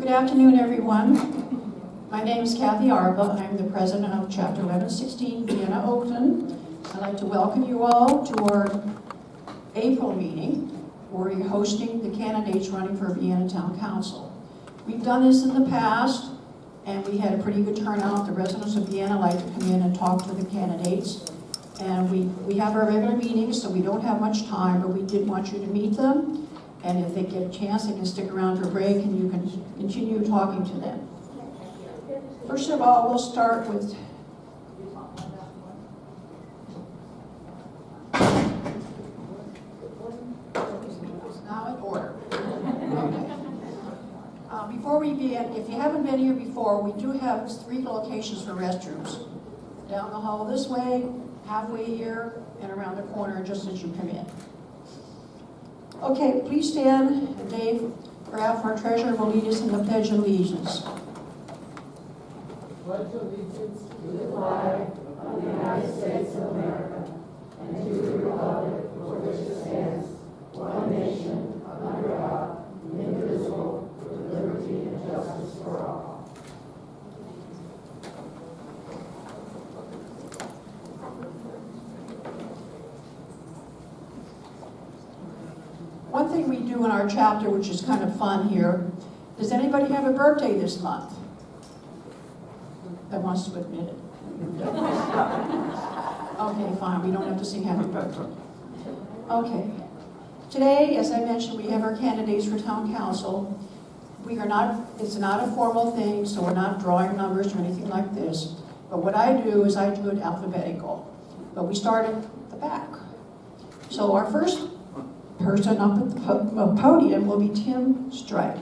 Good afternoon, everyone. My name is Kathy Arba. I'm the president of Chapter 1116 Vienna Oakland. I'd like to welcome you all to our April meeting, where we're hosting the candidates running for Vienna Town Council. We've done this in the past, and we had a pretty good turnout. The residents of Vienna like to come in and talk to the candidates. And we have our regular meetings, so we don't have much time, but we did want you to meet them. And if they get a chance, they can stick around for a break and you can continue talking to them. First of all, we'll start with now in order. Okay. Before we begin, if you haven't been here before, we do have 3 locations for restrooms. Down the hall this way, halfway here, and around the corner just as you come in. Okay, please stand, and Dave Graff, our treasurer, will lead us in the Pledge of Allegiance. Pledge allegiance to the flag of the United States of America and to the republic for which it stands, one nation, under God, indivisible, with liberty and justice for all. One thing we do in our chapter, which is kind of fun here, does anybody have a birthday this month that wants to admit it? Okay, fine, we don't have to sing happy birthday. Okay. Today, as I mentioned, we have our candidates for town council. It's not a formal thing, so we're not drawing numbers or anything like this. But what I do is I do it alphabetical. But we start at the back. So our first person up at the podium will be Tim Strike.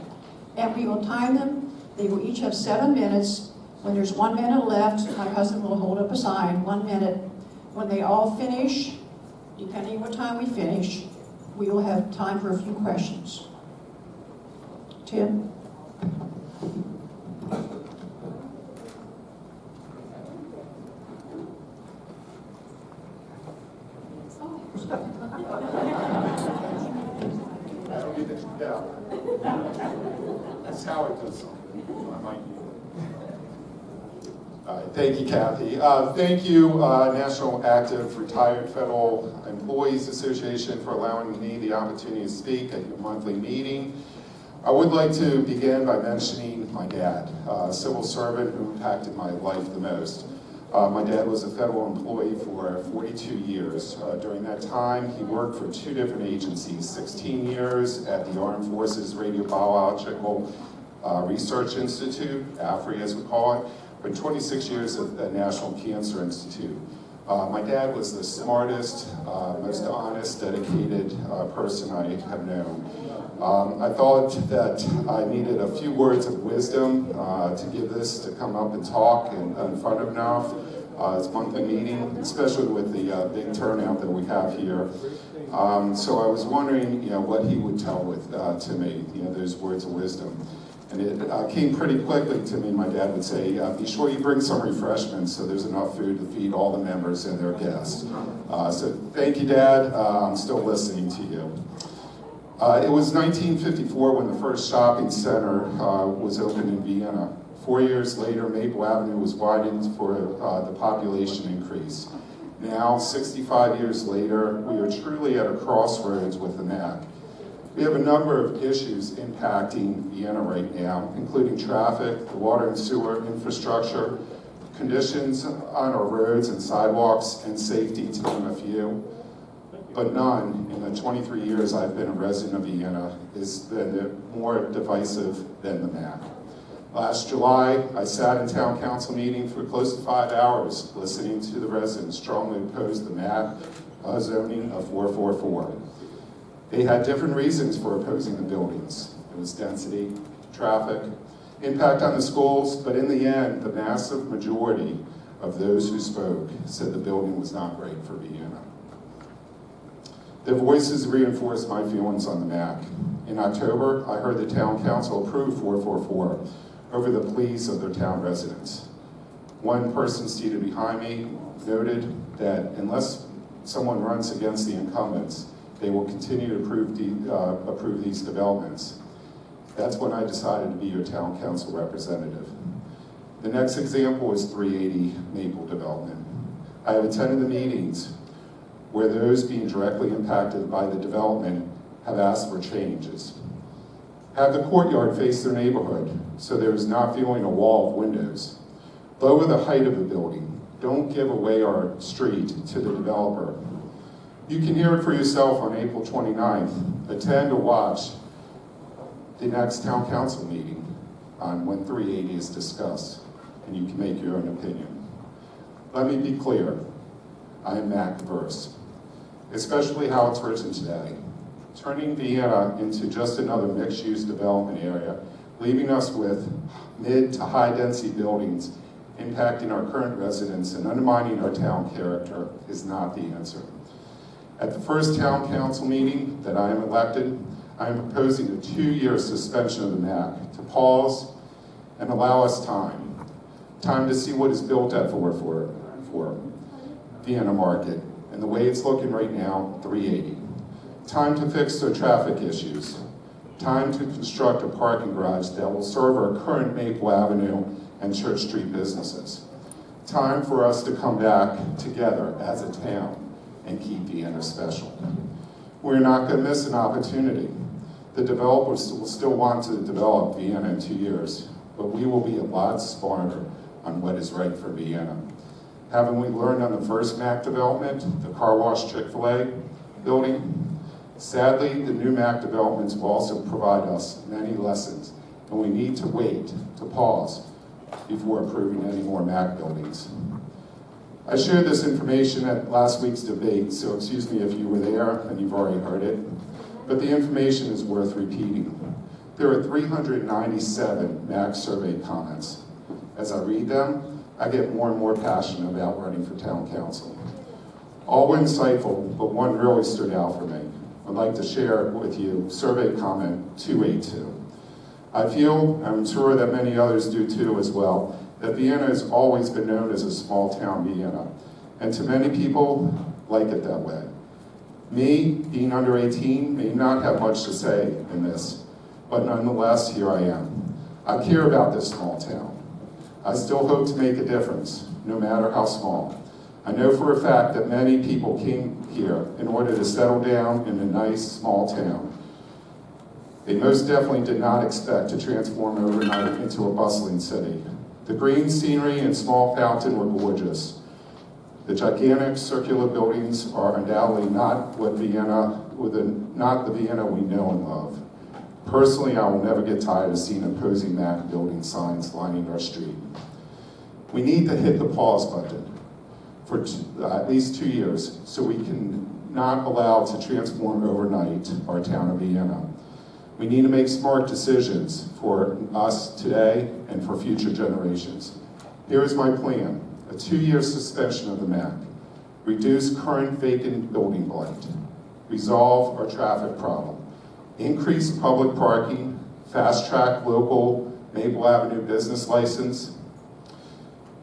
And we will time them. They will each have 7 minutes. When there's 1 minute left, my husband will hold up a sign, 1 minute. When they all finish, depending on what time we finish, we will have time for a few questions. Tim? Yeah. That's how it does something. I might need it. All right, thank you, Kathy. Thank you, National Active Retired Federal Employees Association, for allowing me the opportunity to speak at your monthly meeting. I would like to begin by mentioning my dad, a civil servant who impacted my life the most. My dad was a federal employee for 42 years. During that time, he worked for 2 different agencies, 16 years at the Armed Forces Radiobiological Research Institute, AFRI as we call it, but 26 years at the National Cancer Institute. My dad was the smartest, most honest, dedicated person I have known. I thought that I needed a few words of wisdom to give this, to come up and talk in front of NAF. It's a monthly meeting, especially with the big turnout that we have here. So I was wondering, what he would tell to me, those words of wisdom. And it came pretty quickly to me. My dad would say, be sure you bring some refreshments so there's enough food to feed all the members and their guests. So thank you, Dad. I'm still listening to you. It was 1954 when the first shopping center was opened in Vienna. 4 years later, Maple Avenue was widened for the population increase. Now, 65 years later, we are truly at a crossroads with the map. We have a number of issues impacting Vienna right now, including traffic, the water and sewer infrastructure, conditions on our roads and sidewalks, and safety, to name a few. But none, in the 23 years I've been a resident of Vienna, has been more divisive than the map. Last July, I sat in town council meeting for close to 5 hours, listening to the residents strongly oppose the map zoning of 444. They had different reasons for opposing the buildings. It was density, traffic, impact on the schools, but in the end, the massive majority of those who spoke said the building was not great for Vienna. Their voices reinforced my feelings on the map. In October, I heard the town council approve 444 over the pleas of their town residents. One person seated behind me noted that unless someone runs against the incumbents, they will continue to approve these developments. That's when I decided to be your town council representative. The next example is 380 Maple Development. I have attended the meetings where those being directly impacted by the development have asked for changes. Have the courtyard face their neighborhood so there is not feeling a wall of windows. Lower the height of the building. Don't give away our street to the developer. You can hear it for yourself on April 29th. Attend or watch the next town council meeting on when 380 is discussed, and you can make your own opinion. Let me be clear, I am MAC averse, especially how it's written today. Turning Vienna into just another mixed-use development area, leaving us with mid to high-density buildings impacting our current residents and undermining our town character is not the answer. At the first town council meeting that I am elected, I am proposing a 2-year suspension of the MAC to pause and allow us time to see what is built at for Vienna Market and the way it's looking right now, 380. Time to fix their traffic issues. Time to construct a parking garage that will serve our current Maple Avenue and Church Street businesses. Time for us to come back together as a town and keep Vienna special. We're not going to miss an opportunity. The developers will still want to develop Vienna in 2 years, but we will be a lot smarter on what is right for Vienna. Haven't we learned on the first MAC development, the car wash Chick-fil-A building? Sadly, the new MAC developments will also provide us many lessons, and we need to wait, to pause, before approving any more MAC buildings. I shared this information at last week's debate, so excuse me if you were there and you've already heard it, but the information is worth repeating. There are 397 MAC survey comments. As I read them, I get more and more passionate about running for town council. All were insightful, but one really stood out for me. I'd like to share with you survey comment 282. I feel, I'm sure that many others do too as well, that Vienna has always been known as a small town Vienna, and to many people, like it that way. Me, being under 18, may not have much to say in this, but nonetheless, here I am. I care about this small town. I still hope to make a difference, no matter how small. I know for a fact that many people came here in order to settle down in a nice, small town. They most definitely did not expect to transform overnight into a bustling city. The green scenery and small fountain were gorgeous. The gigantic circular buildings are undoubtedly not the Vienna we know and love. Personally, I will never get tired of seeing imposing MAC building signs lining our street. We need to hit the pause button for at least 2 years so we can not allow to transform overnight our town of Vienna. We need to make smart decisions for us today and for future generations. Here is my plan: a 2-year suspension of the MAC, reduce current vacant building blight, resolve our traffic problem, increase public parking, fast-track local Maple Avenue business license.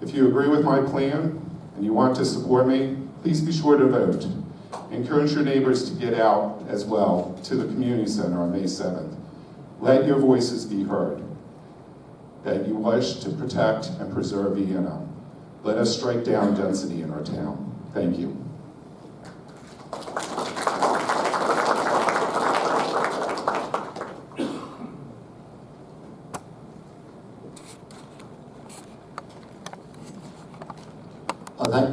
If you agree with my plan and you want to support me, please be sure to vote. Encourage your neighbors to get out as well to the community center on May 7th. Let your voices be heard, that you wish to protect and preserve Vienna. Let us strike down density in our town. Thank you.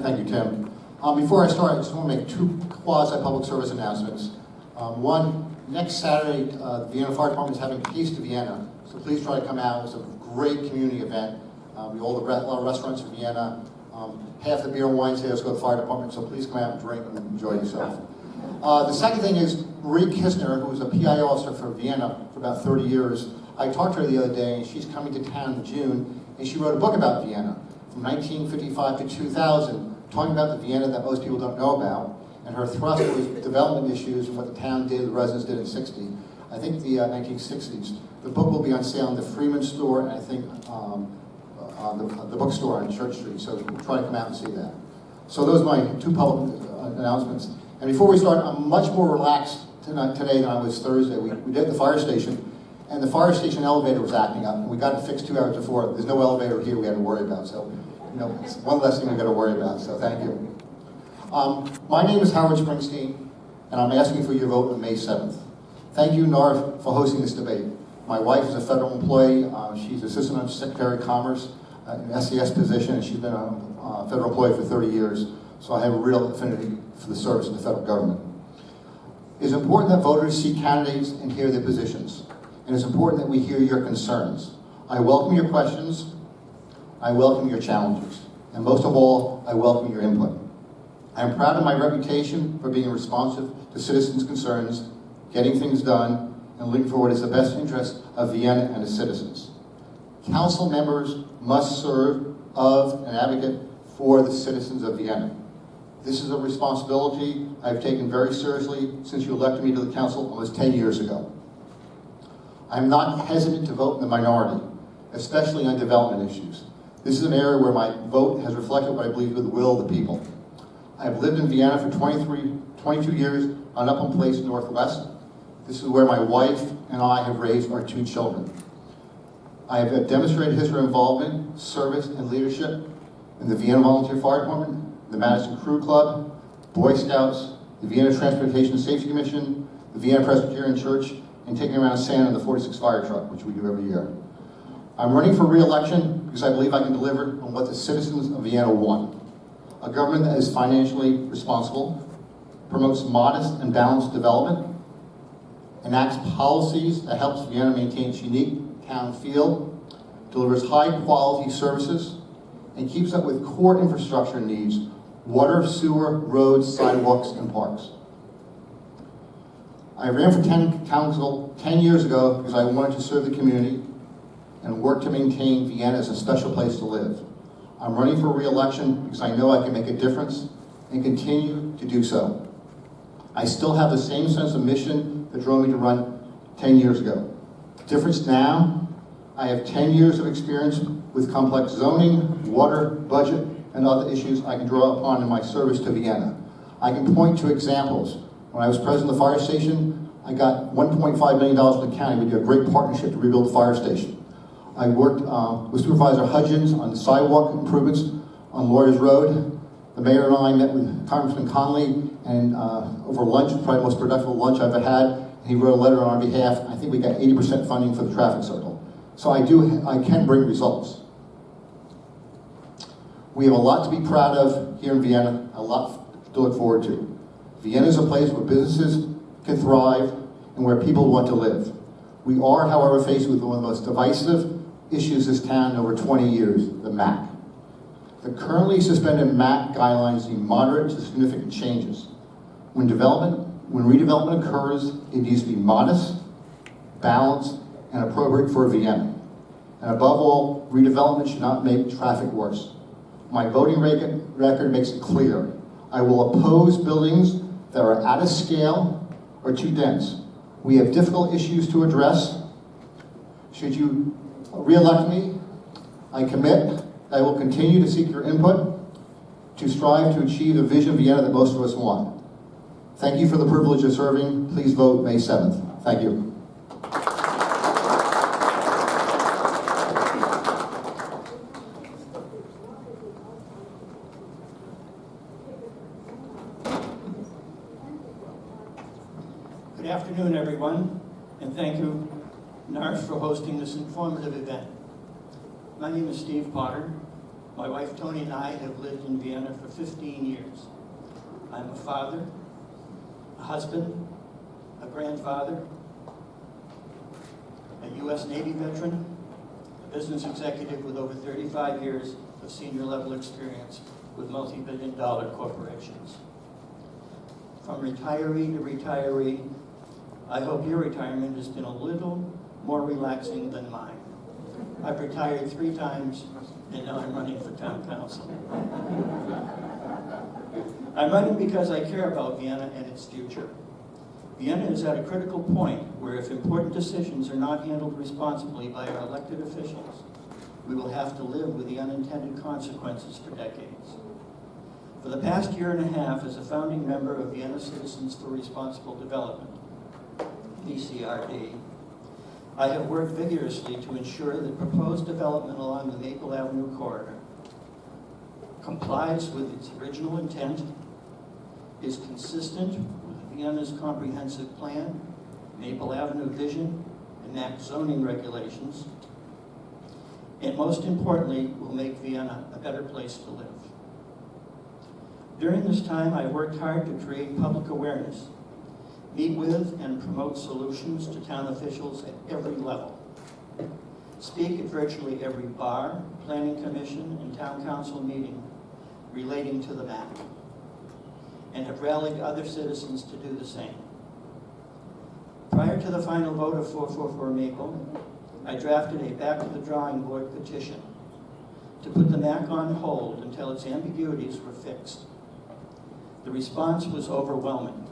Thank you, Tim. Before I start, I just want to make 2 quasi-public service announcements. One, next Saturday, the Vienna Fire Department is having Peace to Vienna, so please try to come out. It's a great community event. We all the lot of restaurants in Vienna. Half the beer and wine sales go to the fire department, so please come out and drink and enjoy yourself. The second thing is Marie Kistner, who was a PI officer for Vienna for about 30 years. I talked to her the other day, and she's coming to town in June, and she wrote a book about Vienna from 1955 to 2000, talking about the Vienna that most people don't know about, and her thrust was development issues and what the town did, the residents did in I think the 1960s. The book will be on sale in the Freeman store, and I think the bookstore on Church Street, so try to come out and see that. So those are my 2 public announcements. And before we start, I'm much more relaxed today than I was Thursday. We did at the fire station, and the fire station elevator was acting up, and we got it fixed 2 hours before. There's no elevator here we had to worry about, so it's one less thing we got to worry about, so thank you. My name is Howard Springsteen, and I'm asking for your vote on May 7th. Thank you, NARF, for hosting this debate. My wife is a federal employee. She's Assistant Undersecretary of Commerce in an SES position, and she's been a federal employee for 30 years, so I have a real affinity for the service of the federal government. It is important that voters see candidates and hear their positions, and it's important that we hear your concerns. I welcome your questions, I welcome your challenges, and most of all, I welcome your input. I am proud of my reputation for being responsive to citizens' concerns, getting things done, and looking for what is the best interest of Vienna and its citizens. Council members must serve of and advocate for the citizens of Vienna. This is a responsibility I've taken very seriously since you elected me to the council almost 10 years ago. I'm not hesitant to vote in the minority, especially on development issues. This is an area where my vote has reflected what I believe is the will of the people. I've lived in Vienna for 22 years on Upland Place Northwest. This is where my wife and I have raised our 2 children. I have a demonstrated history of involvement, service, and leadership in the Vienna Volunteer Fire Department, the Madison Crew Club, Boy Scouts, the Vienna Transportation Safety Commission, the Vienna Presbyterian Church, and taking around sand in the 46 fire truck, which we do every year. I'm running for re-election because I believe I can deliver on what the citizens of Vienna want. A government that is financially responsible, promotes modest and balanced development, enacts policies that helps Vienna maintain its unique town feel, delivers high-quality services, and keeps up with core infrastructure needs, water, sewer, roads, sidewalks, and parks. I ran for council 10 years ago because I wanted to serve the community and work to maintain Vienna as a special place to live. I'm running for re-election because I know I can make a difference and continue to do so. I still have the same sense of mission that drove me to run 10 years ago. The difference now, I have 10 years of experience with complex zoning, water, budget, and other issues I can draw upon in my service to Vienna. I can point to examples. When I was president of the fire station, I got $1.5 million from the county. We did a great partnership to rebuild the fire station. I worked with Supervisor Hudgens on the sidewalk improvements on Lawyers Road. The mayor and I met with Congressman Conley and over lunch, probably the most productive lunch I've ever had, and he wrote a letter on our behalf. I think we got 80% funding for the traffic circle. So I can bring results. We have a lot to be proud of here in Vienna, a lot to look forward to. Vienna is a place where businesses can thrive and where people want to live. We are, however, faced with one of the most divisive issues this town in over 20 years, the MAC. The currently suspended MAC guidelines need moderate to significant changes. When redevelopment occurs, it needs to be modest, balanced, and appropriate for Vienna. And above all, redevelopment should not make traffic worse. My voting record makes it clear. I will oppose buildings that are out of scale or too dense. We have difficult issues to address. Should you re-elect me, I commit that I will continue to seek your input to strive to achieve the vision of Vienna that most of us want. Thank you for the privilege of serving. Please vote May 7th. Thank you. Good afternoon, everyone, and thank you, NARF, for hosting this informative event. My name is Steve Potter. My wife Tony and I have lived in Vienna for 15 years. I'm a father, a husband, a grandfather, a U.S. Navy veteran, a business executive with over 35 years of senior level experience with multi-billion-dollar corporations. From retiree to retiree, I hope your retirement has been a little more relaxing than mine. I've retired 3 times, and now I'm running for town council. I'm running because I care about Vienna and its future. Vienna is at a critical point where if important decisions are not handled responsibly by our elected officials, we will have to live with the unintended consequences for decades. For the past year and a half, as a founding member of Vienna Citizens for Responsible Development, VCRD, I have worked vigorously to ensure that proposed development along the Maple Avenue corridor complies with its original intent, is consistent with Vienna's comprehensive plan, Maple Avenue vision, and MAC zoning regulations, and most importantly, will make Vienna a better place to live. During this time, I worked hard to create public awareness, meet with and promote solutions to town officials at every level, speak at virtually every bar, planning commission, and town council meeting relating to the map, and have rallied other citizens to do the same. Prior to the final vote of 444 Maple, I drafted a back to the drawing board petition to put the MAC on hold until its ambiguities were fixed. The response was overwhelming.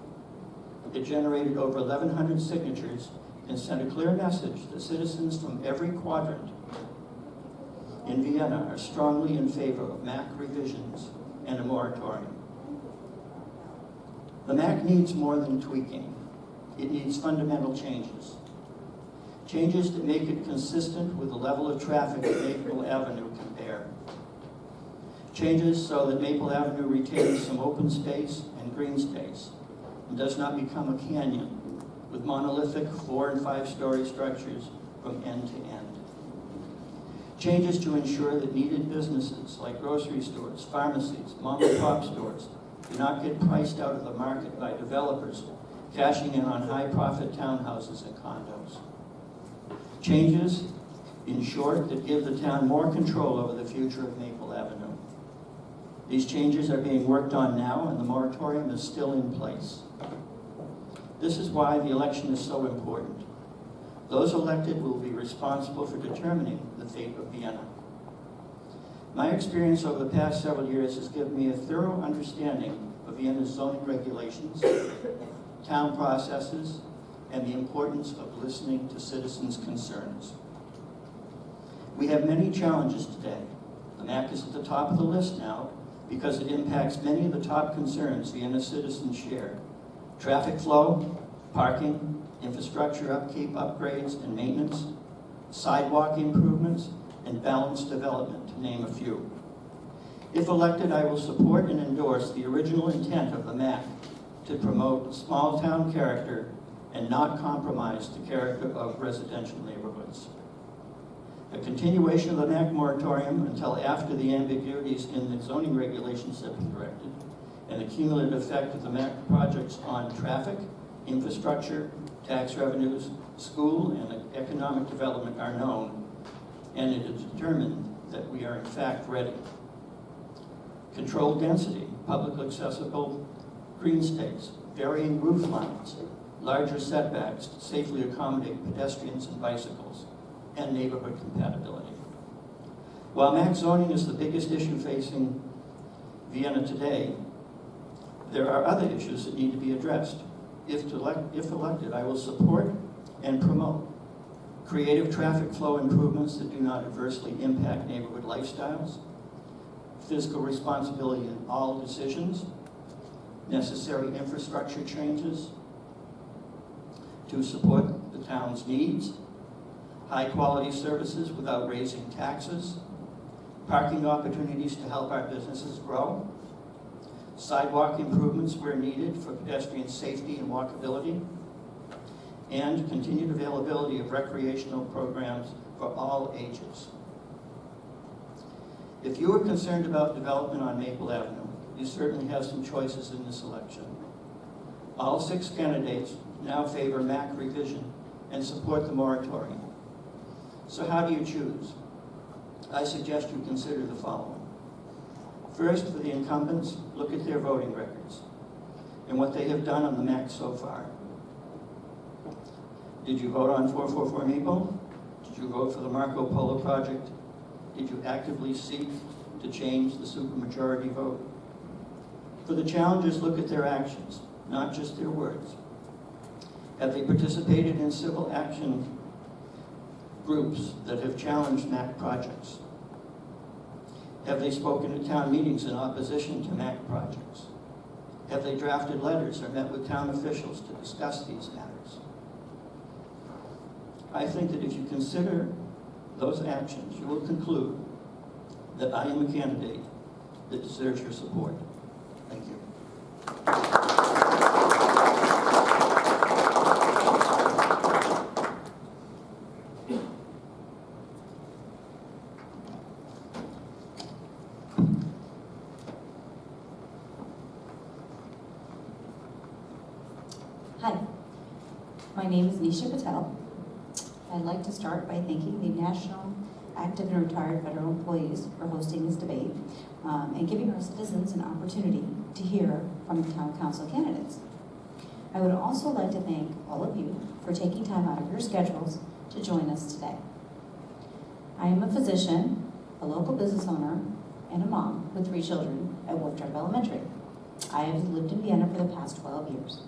It generated over 1,100 signatures and sent a clear message that citizens from every quadrant in Vienna are strongly in favor of MAC revisions and a moratorium. The MAC needs more than tweaking. It needs fundamental changes. Changes that make it consistent with the level of traffic that Maple Avenue can bear. Changes so that Maple Avenue retains some open space and green space and does not become a canyon with monolithic 4- and 5-story structures from end to end. Changes to ensure that needed businesses like grocery stores, pharmacies, mom-and-pop stores do not get priced out of the market by developers cashing in on high-profit townhouses and condos. Changes, in short, that give the town more control over the future of Maple Avenue. These changes are being worked on now, and the moratorium is still in place. This is why the election is so important. Those elected will be responsible for determining the fate of Vienna. My experience over the past several years has given me a thorough understanding of Vienna's zoning regulations, town processes, and the importance of listening to citizens' concerns. We have many challenges today. The MAC is at the top of the list now because it impacts many of the top concerns Vienna citizens share: traffic flow, parking, infrastructure upkeep, upgrades, and maintenance, sidewalk improvements, and balanced development, to name a few. If elected, I will support and endorse the original intent of the MAC to promote small town character and not compromise the character of residential neighborhoods. A continuation of the MAC moratorium until after the ambiguities in the zoning regulations have been corrected, and the cumulative effect of the MAC projects on traffic, infrastructure, tax revenues, school, and economic development are known, and it is determined that we are in fact ready. Controlled density, public accessible green space, varying roof lines, larger setbacks to safely accommodate pedestrians and bicycles, and neighborhood compatibility. While MAC zoning is the biggest issue facing Vienna today, there are other issues that need to be addressed. If elected, I will support and promote creative traffic flow improvements that do not adversely impact neighborhood lifestyles, fiscal responsibility in all decisions, necessary infrastructure changes to support the town's needs, high-quality services without raising taxes, parking opportunities to help our businesses grow, sidewalk improvements where needed for pedestrian safety and walkability, and continued availability of recreational programs for all ages. If you are concerned about development on Maple Avenue, you certainly have some choices in this election. All 6 candidates now favor MAC revision and support the moratorium. So how do you choose? I suggest you consider the following. First, for the incumbents, look at their voting records and what they have done on the MAC so far. Did you vote on 444 Maple? Did you vote for the Marco Polo project? Did you actively seek to change the supermajority vote? For the challengers, look at their actions, not just their words. Have they participated in civil action groups that have challenged MAC projects? Have they spoken at town meetings in opposition to MAC projects? Have they drafted letters or met with town officials to discuss these matters? I think that if you consider those actions, you will conclude that I am a candidate that deserves your support. Thank you. Hi, my name is Nisha Patel. I'd like to start by thanking the National Active and Retired Federal Employees for hosting this debate and giving our citizens an opportunity to hear from the town council candidates. I would also like to thank all of you for taking time out of your schedules to join us today. I am a physician, a local business owner, and a mom with 3 children at Wolf Trap Elementary. I have lived in Vienna for the past 12 years.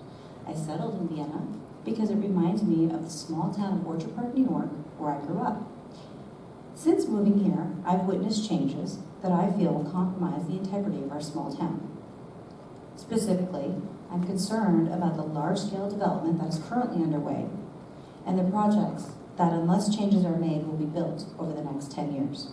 I settled in Vienna because it reminds me of the small town of Orchard Park, New York, where I grew up. Since moving here, I've witnessed changes that I feel compromise the integrity of our small town. Specifically, I'm concerned about the large-scale development that is currently underway and the projects that, unless changes are made, will be built over the next 10 years.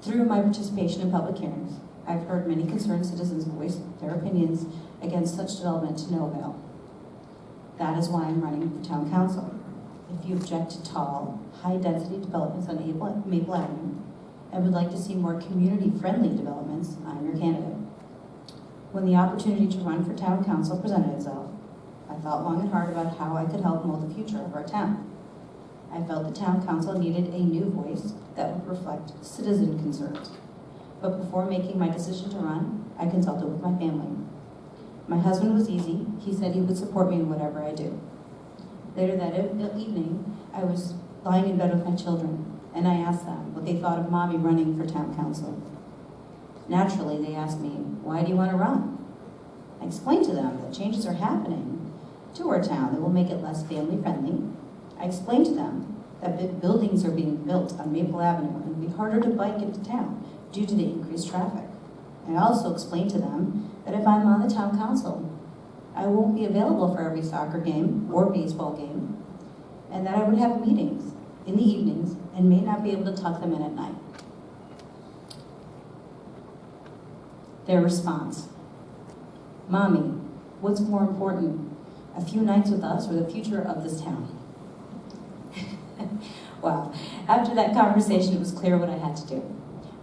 Through my participation in public hearings, I've heard many concerned citizens voice their opinions against such development to no avail. That is why I'm running for town council. If you object to tall, high-density developments on Maple Avenue and would like to see more community-friendly developments, I'm your candidate. When the opportunity to run for town council presented itself, I thought long and hard about how I could help mold the future of our town. I felt the town council needed a new voice that would reflect citizen concerns. But before making my decision to run, I consulted with my family. My husband was easy. He said he would support me in whatever I do. Later that evening, I was lying in bed with my children, and I asked them what they thought of mommy running for town council. Naturally, they asked me, why do you want to run? I explained to them that changes are happening to our town that will make it less family-friendly. I explained to them that big buildings are being built on Maple Avenue and it will be harder to bike into town due to the increased traffic. I also explained to them that if I'm on the town council, I won't be available for every soccer game or baseball game, and that I would have meetings in the evenings and may not be able to tuck them in at night. Their response: Mommy, what's more important, a few nights with us or the future of this town? Wow. After that conversation, it was clear what I had to do.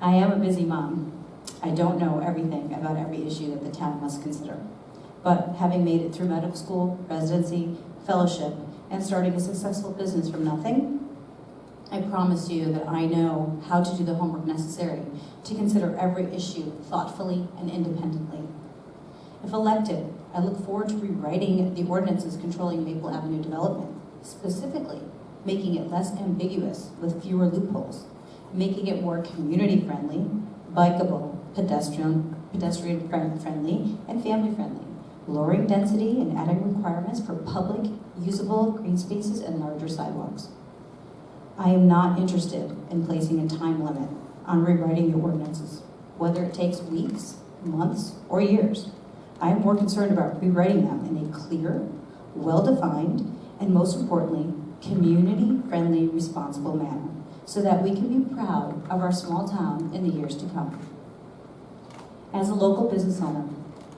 I am a busy mom. I don't know everything about every issue that the town must consider. But having made it through medical school, residency, fellowship, and starting a successful business from nothing, I promise you that I know how to do the homework necessary to consider every issue thoughtfully and independently. If elected, I look forward to rewriting the ordinances controlling Maple Avenue development, specifically making it less ambiguous with fewer loopholes, making it more community-friendly, bikeable, pedestrian-friendly, and family-friendly, lowering density and adding requirements for public, usable green spaces and larger sidewalks. I am not interested in placing a time limit on rewriting the ordinances, whether it takes weeks, months, or years. I am more concerned about rewriting them in a clear, well-defined, and most importantly, community-friendly, responsible manner, so that we can be proud of our small town in the years to come. As a local business owner,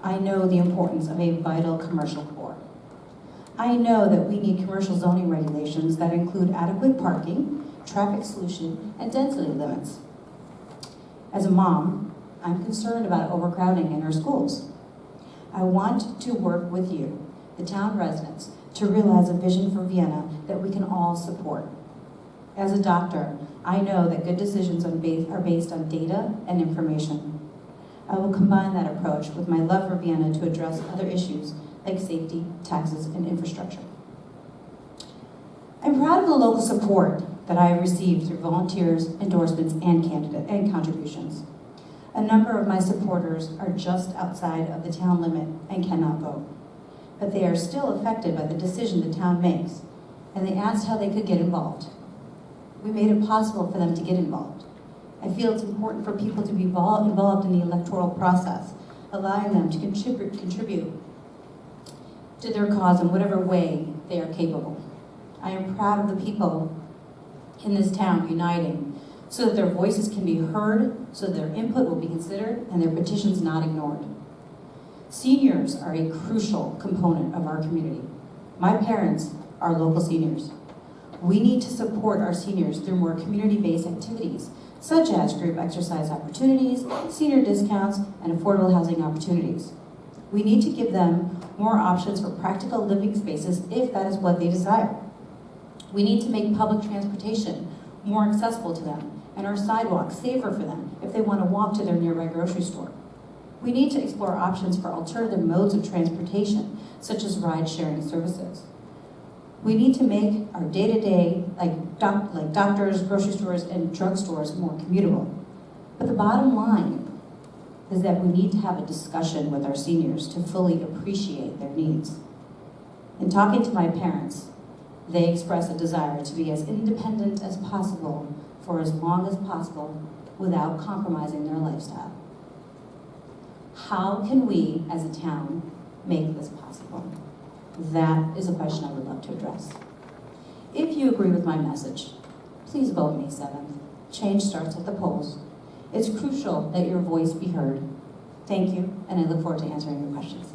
I know the importance of a vital commercial core. I know that we need commercial zoning regulations that include adequate parking, traffic solution, and density limits. As a mom, I'm concerned about overcrowding in our schools. I want to work with you, the town residents, to realize a vision for Vienna that we can all support. As a doctor, I know that good decisions are based on data and information. I will combine that approach with my love for Vienna to address other issues like safety, taxes, and infrastructure. I'm proud of the local support that I have received through volunteers, endorsements, and contributions. A number of my supporters are just outside of the town limit and cannot vote, but they are still affected by the decision the town makes, and they asked how they could get involved. We made it possible for them to get involved. I feel it's important for people to be involved in the electoral process, allowing them to contribute to their cause in whatever way they are capable. I am proud of the people in this town uniting so that their voices can be heard, so that their input will be considered, and their petitions not ignored. Seniors are a crucial component of our community. My parents are local seniors. We need to support our seniors through more community-based activities, such as group exercise opportunities, senior discounts, and affordable housing opportunities. We need to give them more options for practical living spaces if that is what they desire. We need to make public transportation more accessible to them and our sidewalks safer for them if they want to walk to their nearby grocery store. We need to explore options for alternative modes of transportation, such as ride-sharing services. We need to make our day-to-day, like doctors, grocery stores, and drugstores more commutable. But the bottom line is that we need to have a discussion with our seniors to fully appreciate their needs. In talking to my parents, they express a desire to be as independent as possible for as long as possible without compromising their lifestyle. How can we, as a town, make this possible? That is a question I would love to address. If you agree with my message, please vote May 7th. Change starts at the polls. It's crucial that your voice be heard. Thank you, and I look forward to answering your questions.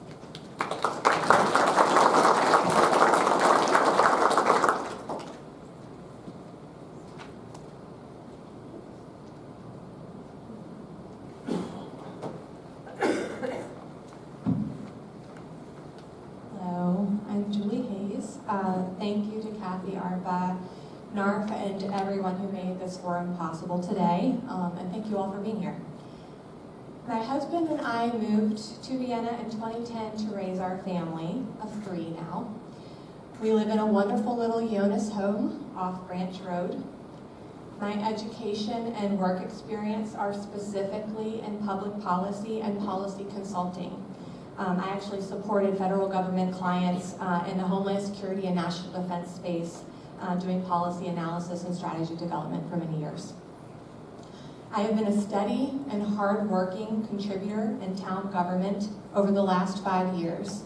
Thank you to Kathy, ARPA, NARF, and to everyone who made this forum possible today, and thank you all for being here. My husband and I moved to Vienna in 2010 to raise our family of 3 now. We live in a wonderful little Jonas home off Branch Road. My education and work experience are specifically in public policy and policy consulting. I actually supported federal government clients in the Homeland Security and National Defense space doing policy analysis and strategy development for many years. I have been a steady and hard-working contributor in town government over the last 5 years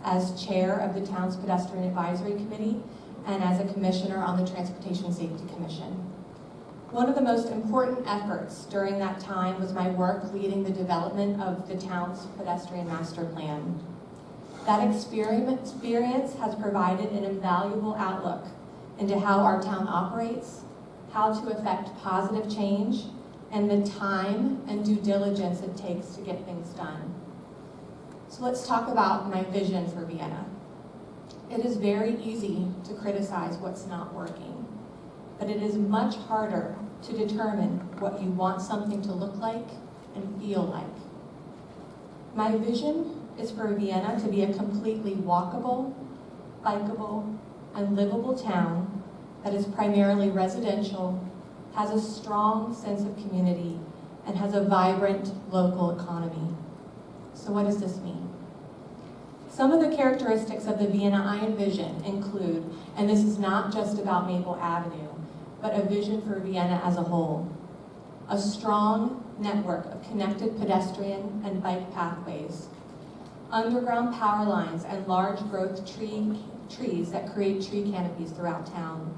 as chair of the town's Pedestrian Advisory Committee and as a commissioner on the Transportation Safety Commission. One of the most important efforts during that time was my work leading the development of the town's pedestrian master plan. That experience has provided an invaluable outlook into how our town operates, how to effect positive change, and the time and due diligence it takes to get things done. So let's talk about my vision for Vienna. It is very easy to criticize what's not working, but it is much harder to determine what you want something to look like and feel like. My vision is for Vienna to be a completely walkable, bikeable, and livable town that is primarily residential, has a strong sense of community, and has a vibrant local economy. So what does this mean? Some of the characteristics of the Vienna I envision include, and this is not just about Maple Avenue, but a vision for Vienna as a whole. A strong network of connected pedestrian and bike pathways, underground power lines and large growth trees that create tree canopies throughout town.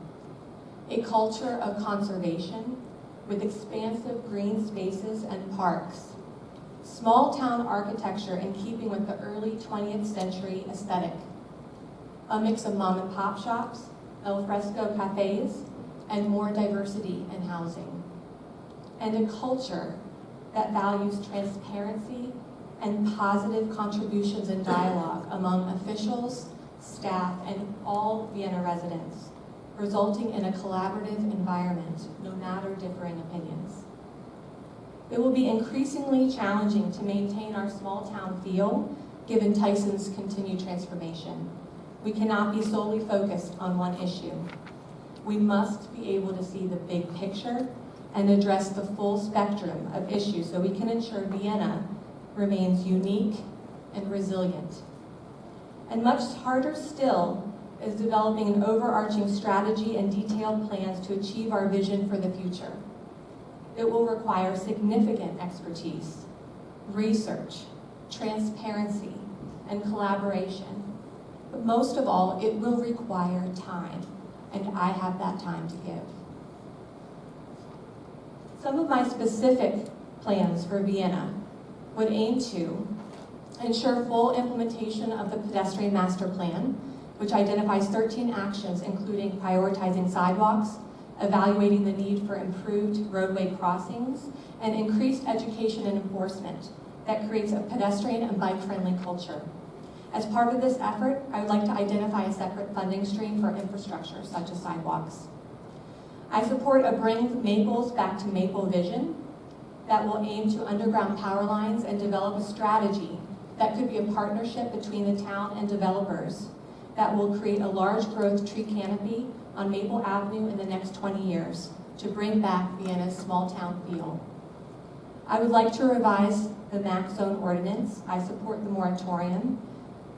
A culture of conservation with expansive green spaces and parks. Small town architecture in keeping with the early 20th century aesthetic. A mix of mom and pop shops, al fresco cafes, and more diversity in housing. And a culture that values transparency and positive contributions and dialogue among officials, staff, and all Vienna residents, resulting in a collaborative environment, no matter differing opinions. It will be increasingly challenging to maintain our small town feel, given Tyson's continued transformation. We cannot be solely focused on one issue. We must be able to see the big picture and address the full spectrum of issues so we can ensure Vienna remains unique and resilient. And much harder still is developing an overarching strategy and detailed plans to achieve our vision for the future. It will require significant expertise, research, transparency, and collaboration. But most of all, it will require time. and I have that time to give. Some of my specific plans for Vienna would aim to ensure full implementation of the pedestrian master plan, which identifies 13 actions, including prioritizing sidewalks, evaluating the need for improved roadway crossings, and increased education and enforcement that creates a pedestrian and bike-friendly culture. As part of this effort, I would like to identify a separate funding stream for infrastructure, such as sidewalks. I support a Bring Maples Back to Maple vision that will aim to underground power lines and develop a strategy that could be a partnership between the town and developers that will create a large growth tree canopy on Maple Avenue in the next 20 years to bring back Vienna's small town feel. I would like to revise the MAC zone ordinance. I support the moratorium.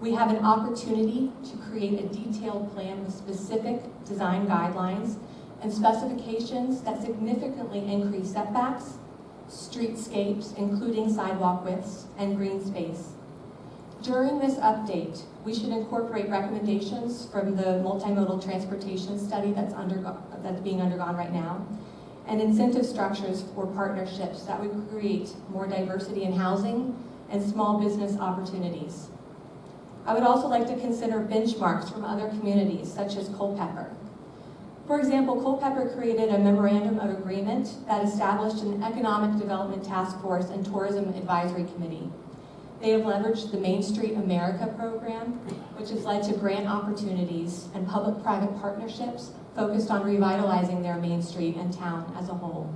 We have an opportunity to create a detailed plan with specific design guidelines and specifications that significantly increase setbacks, streetscapes, including sidewalk widths, and green space. During this update, we should incorporate recommendations from the multimodal transportation study that's being undergone right now, and incentive structures for partnerships that would create more diversity in housing and small business opportunities. I would also like to consider benchmarks from other communities, such as Culpeper. For example, Culpeper created a memorandum of agreement that established an economic development task force and tourism advisory committee. They have leveraged the Main Street America program, which has led to grant opportunities and public-private partnerships focused on revitalizing their Main Street and town as a whole.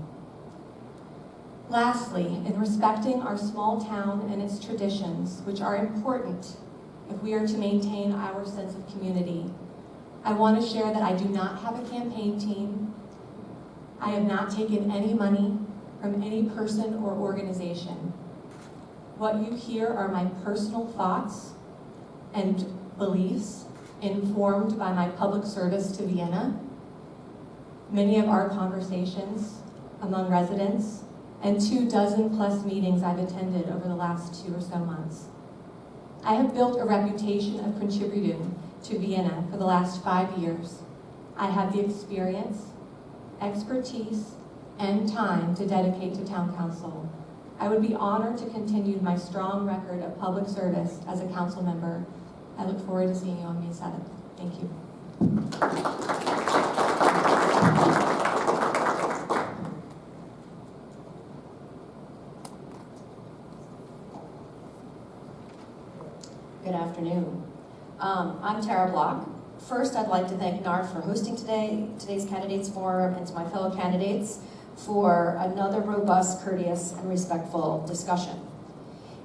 Lastly, in respecting our small town and its traditions, which are important if we are to maintain our sense of community, I want to share that I do not have a campaign team. I have not taken any money from any person or organization. What you hear are my personal thoughts and beliefs informed by my public service to Vienna, many of our conversations among residents, and 24+ meetings I've attended over the last 2 or so months. I have built a reputation of contributing to Vienna for the last 5 years. I have the experience, expertise, and time to dedicate to town council. I would be honored to continue my strong record of public service as a council member. I look forward to seeing you on May 7th. Thank you. Good afternoon. I'm Tara Bloch. First, I'd like to thank NARF for hosting today's candidates forum, and to my fellow candidates for another robust, courteous, and respectful discussion.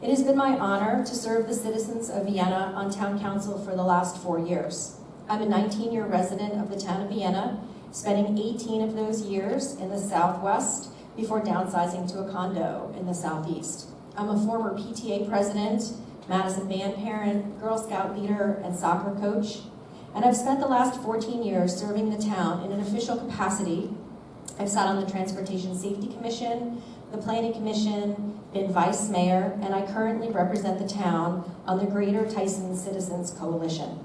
It has been my honor to serve the citizens of Vienna on town council for the last 4 years. I'm a 19-year resident of the town of Vienna, spending 18 of those years in the Southwest before downsizing to a condo in the Southeast. I'm a former PTA president, Madison band parent, Girl Scout leader, and soccer coach. And I've spent the last 14 years serving the town in an official capacity. I've sat on the Transportation Safety Commission, the Planning Commission, been vice mayor, and I currently represent the town on the Greater Tyson Citizens Coalition.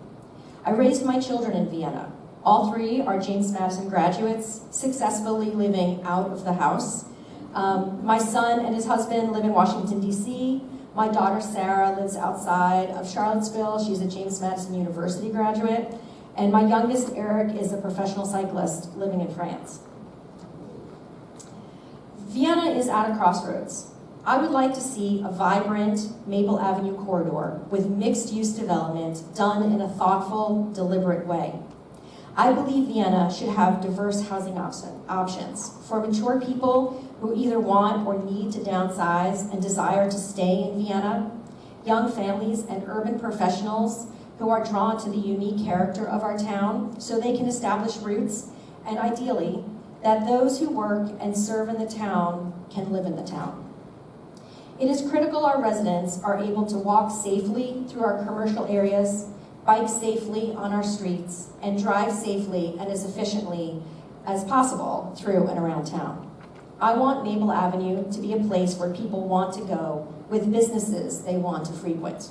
I raised my children in Vienna. All 3 are James Madison graduates, successfully living out of the house. My son and his husband live in Washington, D.C. My daughter, Sarah, lives outside of Charlottesville. She's a James Madison University graduate. And my youngest, Eric, is a professional cyclist living in France. Vienna is at a crossroads. I would like to see a vibrant Maple Avenue corridor with mixed-use development done in a thoughtful, deliberate way. I believe Vienna should have diverse housing options for mature people who either want or need to downsize and desire to stay in Vienna, young families and urban professionals who are drawn to the unique character of our town so they can establish roots, and ideally, that those who work and serve in the town can live in the town. It is critical our residents are able to walk safely through our commercial areas, bike safely on our streets, and drive safely and as efficiently as possible through and around town. I want Maple Avenue to be a place where people want to go with businesses they want to frequent.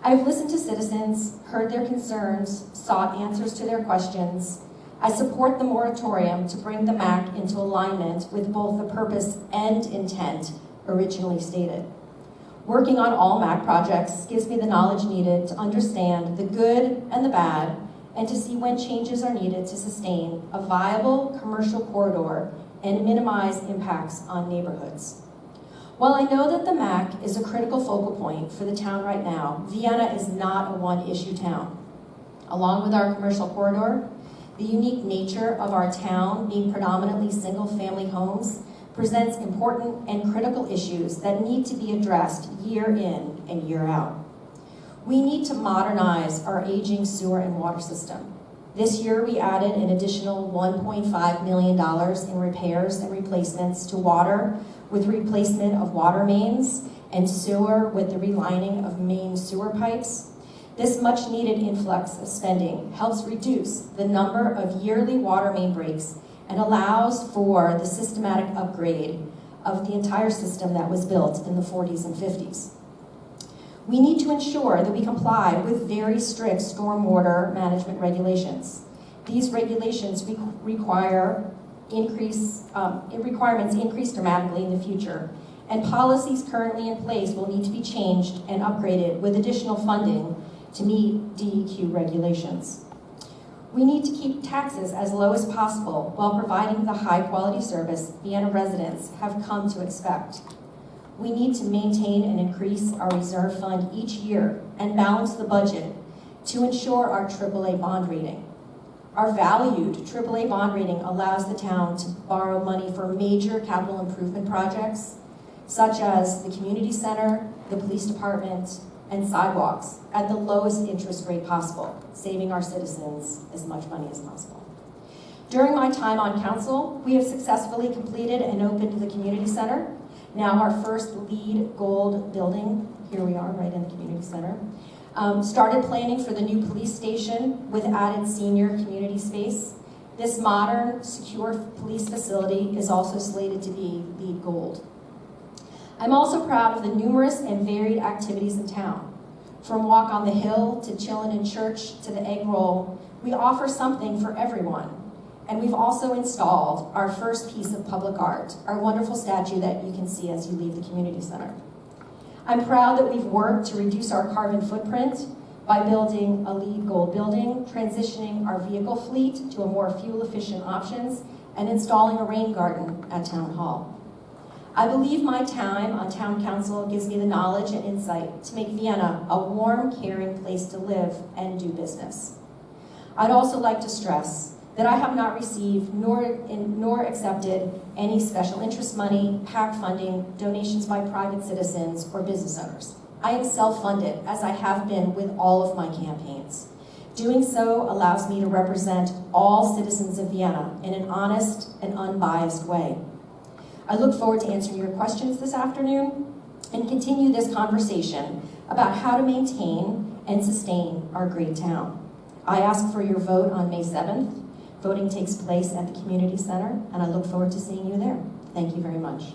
I've listened to citizens, heard their concerns, sought answers to their questions. I support the moratorium to bring the MAC into alignment with both the purpose and intent originally stated. Working on all MAC projects gives me the knowledge needed to understand the good and the bad and to see when changes are needed to sustain a viable commercial corridor and minimize impacts on neighborhoods. While I know that the MAC is a critical focal point for the town right now, Vienna is not a one-issue town. Along with our commercial corridor, the unique nature of our town being predominantly single-family homes presents important and critical issues that need to be addressed year in and year out. We need to modernize our aging sewer and water system. This year, we added an additional $1.5 million in repairs and replacements to water with replacement of water mains and sewer with the relining of main sewer pipes. This much-needed influx of spending helps reduce the number of yearly water main breaks and allows for the systematic upgrade of the entire system that was built in the 40s and 50s. We need to ensure that we comply with very strict stormwater management regulations. These regulations requirements increase dramatically in the future, and policies currently in place will need to be changed and upgraded with additional funding to meet DEQ regulations. We need to keep taxes as low as possible while providing the high-quality service Vienna residents have come to expect. We need to maintain and increase our reserve fund each year and balance the budget to ensure our AAA bond rating. Our valued AAA bond rating allows the town to borrow money for major capital improvement projects, such as the community center, the police department, and sidewalks at the lowest interest rate possible, saving our citizens as much money as possible. During my time on council, we have successfully completed and opened the community center, now our first LEED Gold building. Here we are, right in the community center. Started planning for the new police station with added senior community space. This modern, secure police facility is also slated to be LEED Gold. I'm also proud of the numerous and varied activities in town. From Walk on the Hill to chillin' in church to the egg roll, we offer something for everyone. And we've also installed our first piece of public art, our wonderful statue that you can see as you leave the community center. I'm proud that we've worked to reduce our carbon footprint by building a LEED Gold building, transitioning our vehicle fleet to a more fuel-efficient options, and installing a rain garden at Town Hall. I believe my time on Town Council gives me the knowledge and insight to make Vienna a warm, caring place to live and do business. I'd also like to stress that I have not received nor accepted any special interest money, PAC funding, donations by private citizens or business owners. I am self-funded, as I have been with all of my campaigns. Doing so allows me to represent all citizens of Vienna in an honest and unbiased way. I look forward to answering your questions this afternoon and continue this conversation about how to maintain and sustain our great town. I ask for your vote on May 7th. Voting takes place at the Community Center, and I look forward to seeing you there. Thank you very much.